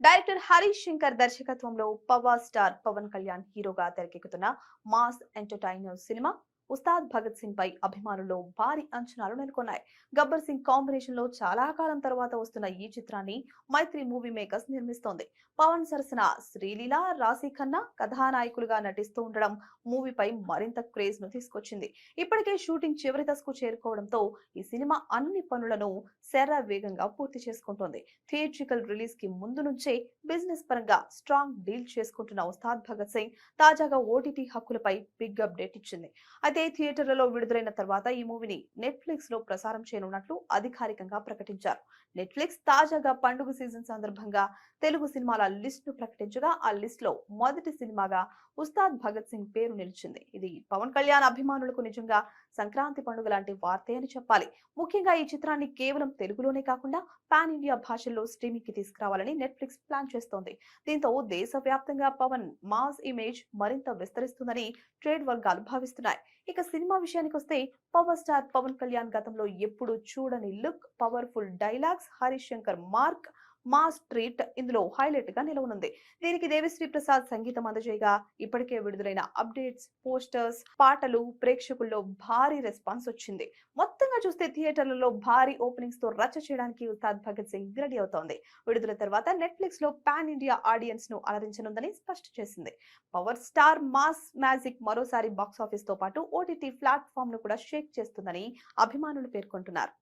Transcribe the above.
Director Harish Shankar దర్శకత్వంలో power star Pawan Kalyan హీరోగా తెరకెక్కుతున్న మాస్ ఎంటర్టైనర్ సినిమా ఉస్తాద్ భగత్ సింగ్ పై అభిమానుల్లో భారీ అంచనాలు నెలకొన్నాయి. గబ్బర్ సింగ్ కాంబినేషన్ లో చాలా కాలం తర్వాత వస్తున్న ఈ చిత్రాన్ని మైత్రి మూవీ మేకర్స్ నిర్మిస్తోంది. పవన్ సరసన శ్రీలీల, రాశి ఖన్నా కథానాయకులుగా నటిస్తూ ఉండడం మూవీపై మరింత క్రేజ్ ను తీసుకొచ్చింది. ఇప్పటికే షూటింగ్ చివరి దశకు చేరుకోవడంతో ఈ సినిమా అన్ని పనులను శర వేగంగా పూర్తి చేసుకుంటోంది. థియేట్రికల్ రిలీజ్ కి ముందు నుంచే బిజినెస్ పరంగా స్ట్రాంగ్ డీల్ చేసుకుంటున్న ఉస్తాద్ భగత్ సింగ్ తాజాగా ఓటీటీ హక్కులపై బిగ్ అప్డేట్ ఇచ్చింది. అయితే థియేటర్లలో విడుదలైన తర్వాత ఈ మూవీని నెట్ఫ్లిక్స్ లో ప్రసారం చేయనున్నట్లు అధికారికంగా ప్రకటించారు. నెట్ఫ్లిక్స్ తాజాగా పండుగ సీజన్ సందర్భంగా తెలుగు సినిమాల లిస్ట్ ను ప్రకటించగా ఆ లిస్ట్ లో మొదటి సినిమాగా ఉస్తాద్ భగత్ సింగ్ పేరు నిలిచింది. ఇది పవన్ కళ్యాణ్ అభిమానులకు నిజంగా సంక్రాంతి పండుగ లాంటి వార్తే అని చెప్పాలి. ముఖ్యంగా ఈ చిత్రాన్ని కేవలం తెలుగులోనే కాకుండా పాన్ ఇండియా భాషల్లో స్ట్రీమింగ్ కి తీసుకురావాలని నెట్ఫ్లిక్స్ ప్లాన్ చేస్తోంది. దీంతో దేశవ్యాప్తంగా పవన్ మాస్ ఇమేజ్ మరింత విస్తరిస్తుందని ట్రేడ్ వర్గాలు భావిస్తున్నాయి. ఇక సినిమా విషయానికి వస్తే పవర్ స్టార్ పవన్ కళ్యాణ్ గతంలో ఎప్పుడు చూడని look, powerful dialogues, Harish Shankar mark, mass treat ఇందులో హైలైట్ గా నిలవనుంది. దీనికి దేవిశ్రీ ప్రసాద్ సంగీతం అందజేయగా ఇప్పటికే విడుదలైన అప్డేట్స్, పోస్టర్స్, పాటలు ప్రేక్షకుల్లో భారీ రెస్పాన్స్ వచ్చింది. మొత్తంగా చూస్తే థియేటర్లలో భారీ ఓపెనింగ్స్ తో రచ్చ చేయడానికి ఉస్తాద్ భగత్ సింగ్ రెడీ అవుతోంది. విడుదల తర్వాత నెట్ఫ్లిక్స్ లో పాన్ ఇండియా ఆడియన్స్ ను అలరించనుందని స్పష్టం చేసింది. పవర్ స్టార్ మాస్ మ్యాజిక్ మరోసారి బాక్సాఫీస్ తో పాటు ఓటీటీ ప్లాట్ఫామ్ ను కూడా షేక్ చేస్తుందని అభిమానులు పేర్కొంటున్నారు.